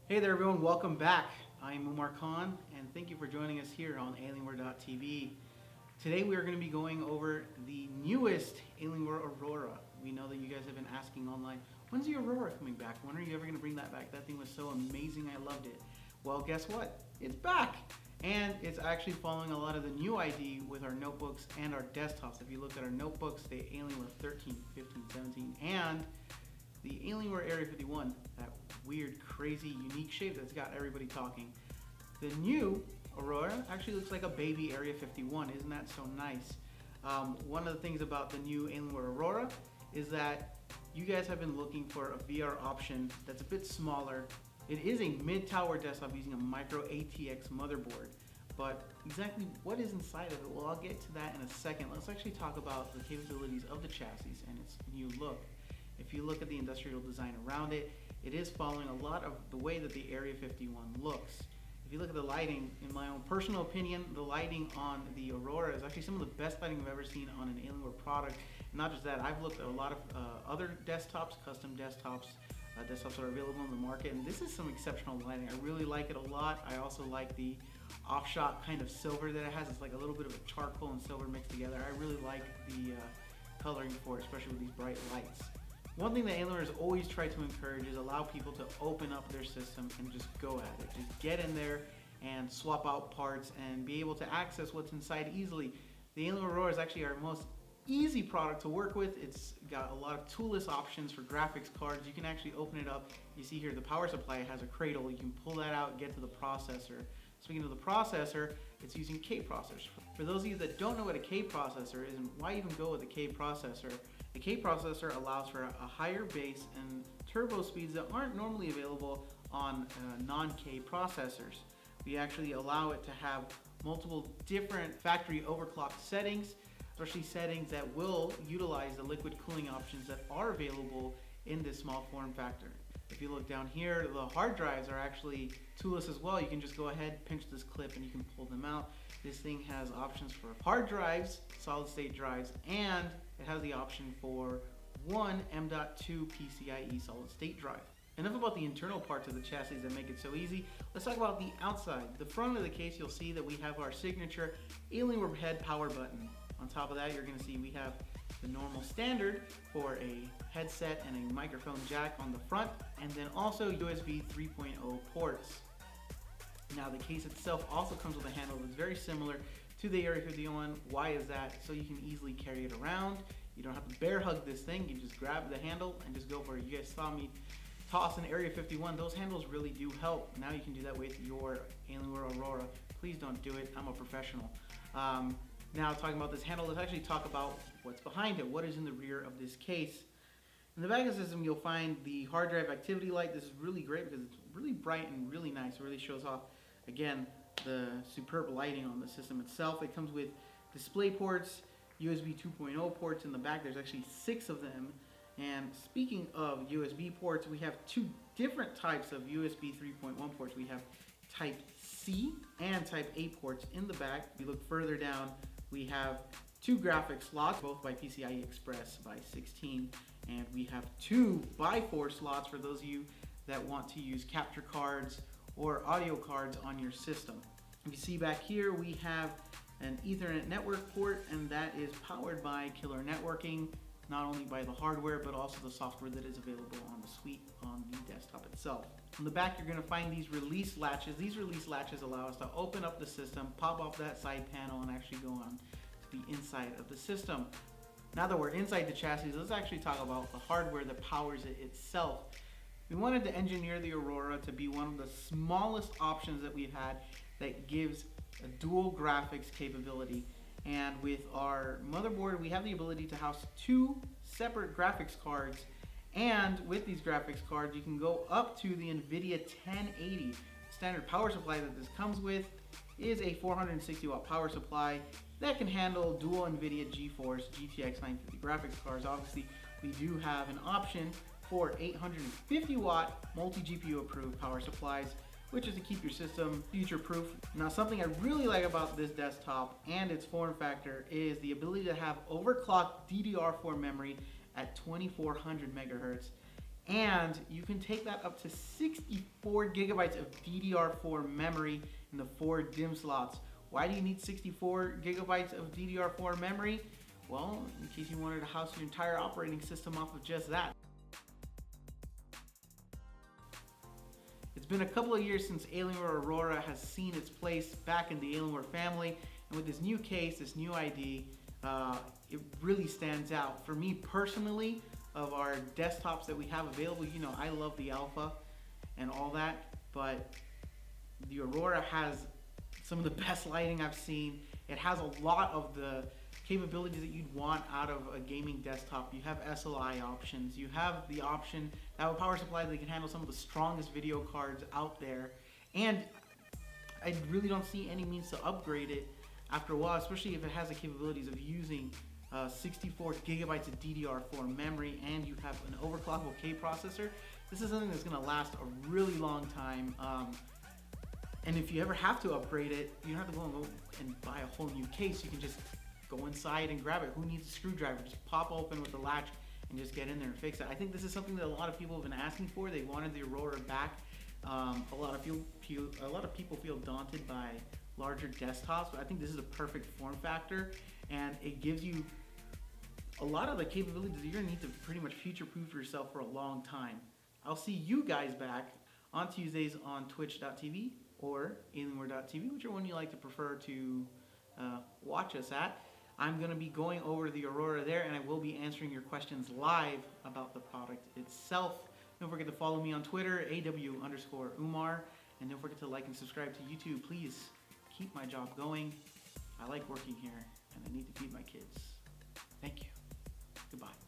Hey there everyone, welcome back. I'm Umar Khan and thank you for joining us here on Alienware.tv. Today we are going to be going over the newest Alienware Aurora. We know that you guys have been asking online, when's the Aurora coming back? When are you ever going to bring that back? That thing was so amazing, I loved it. Well, guess what? It's back! And it's actually following a lot of the new ID with our notebooks and our desktops. If you look at our notebooks, the Alienware 13, 15, 17, and the Alienware Area 51, that weird, crazy, unique shape that's got everybody talking. The new Aurora actually looks like a baby Area 51. Isn't that so nice? One of the things about the new Alienware Aurora is that you guys have been looking for a VR option that's a bit smaller. It is a mid-tower desktop using a micro ATX motherboard, but exactly what is inside of it, well, I'll get to that in a second. Let's actually talk about the capabilities of the chassis and its new look. If you look at the industrial design around it, it is following a lot of the way that the Area 51 looks. If you look at the lighting, in my own personal opinion, the lighting on the Aurora is actually some of the best lighting I've ever seen on an Alienware product. And not just that, I've looked at a lot of other desktops, custom desktops, desktops that are available in the market, and this is some exceptional lighting. I really like it a lot. I also like the offshot kind of silver that it has. It's like a little bit of a charcoal and silver mixed together. I really like the coloring for it, especially with these bright lights. One thing that Alienware has always tried to encourage is allow people to open up their system and just go at it. Just get in there and swap out parts and be able to access what's inside easily. The Alienware Aurora is actually our most easy product to work with. It's got a lot of toolless options for graphics cards. You can actually open it up. You see here the power supply has a cradle. You can pull that out, get to the processor. Speaking of the processor, it's using K processors. For those of you that don't know what a K processor is and why even go with a K processor, a K processor allows for a higher base and turbo speeds that aren't normally available on non-K processors. We actually allow it to have multiple different factory overclock settings, especially settings that will utilize the liquid cooling options that are available in this small form factor. If you look down here, the hard drives are actually toolless as well. You can just go ahead, pinch this clip, and you can pull them out. This thing has options for hard drives, solid state drives, and it has the option for one M.2 PCIe solid state drive. Enough about the internal parts of the chassis that make it so easy. Let's talk about the outside. The front of the case, you'll see that we have our signature Alienware head power button. On top of that, you're going to see we have the normal standard for a headset and a microphone jack on the front, and then also USB 3.0 ports. Now the case itself also comes with a handle that's very similar to the Area 51. Why is that? So you can easily carry it around. You don't have to bear hug this thing. You just grab the handle and just go for it. You guys saw me toss an Area 51. Those handles really do help. Now you can do that with your Alienware Aurora. Please don't do it. I'm a professional. Now talking about this handle, let's actually talk about what's behind it. What is in the rear of this case? In the back of the system, you'll find the hard drive activity light. This is really great because it's really bright and really nice. It really shows off, again, the superb lighting on the system itself. It comes with display ports, USB 2.0 ports in the back. There's actually 6 of them. And speaking of USB ports, we have 2 different types of USB 3.1 ports. We have Type C and Type A ports in the back. If you look further down, we have 2 graphics slots, both by PCI Express by 16, and we have 2 by 4 slots for those of you that want to use capture cards or audio cards on your system. If you see back here, we have an Ethernet network port, and that is powered by Killer Networking, not only by the hardware, but also the software that is available on the suite on the desktop itself. On the back, you're going to find these release latches. These release latches allow us to open up the system, pop off that side panel, and actually go on to the inside of the system. Now that we're inside the chassis, let's actually talk about the hardware that powers it itself. We wanted to engineer the Aurora to be one of the smallest options that we've had that gives a dual graphics capability. And with our motherboard, we have the ability to house 2 separate graphics cards. And with these graphics cards, you can go up to the NVIDIA 1080. Standard power supply that this comes with is a 460 watt power supply that can handle dual NVIDIA GeForce GTX 950 graphics cards. Obviously, we do have an option for 850 watt multi-GPU approved power supplies, which is to keep your system future proof. Now, something I really like about this desktop and its form factor is the ability to have overclocked DDR4 memory at 2400 megahertz. And you can take that up to 64 gigabytes of DDR4 memory in the 4 DIMM slots. Why do you need 64 gigabytes of DDR4 memory? Well, in case you wanted to house your entire operating system off of just that. It's been a couple of years since Alienware Aurora has seen its place back in the Alienware family, and with this new case, this new ID, it really stands out. For me personally, of our desktops that we have available, you know, I love the Alpha and all that, but the Aurora has some of the best lighting I've seen. It has a lot of the capabilities that you'd want out of a gaming desktop. You have SLI options. You have the option to have a power supply that can handle some of the strongest video cards out there. And I really don't see any means to upgrade it after a while, especially if it has the capabilities of using 64 gigabytes of DDR4 memory, and you have an overclockable K processor. This is something that's going to last a really long time. And if you ever have to upgrade it, you don't have to go and buy a whole new case. You can just go inside and grab it. Who needs a screwdriver? Just pop open with the latch and just get in there and fix it. I think this is something that a lot of people have been asking for. They wanted the Aurora back. A lot of people feel daunted by larger desktops, but I think this is a perfect form factor, and it gives you a lot of the capabilities that you're going to need to pretty much future-proof yourself for a long time. I'll see you guys back on Tuesdays on twitch.tv or alienware.tv, whichever one you like to prefer to watch us at. I'm going to be going over the Aurora there, and I will be answering your questions live about the product itself. Don't forget to follow me on Twitter, AW_Umar, and don't forget to like and subscribe to YouTube. Please keep my job going. I like working here, and I need to feed my kids. Thank you. Goodbye.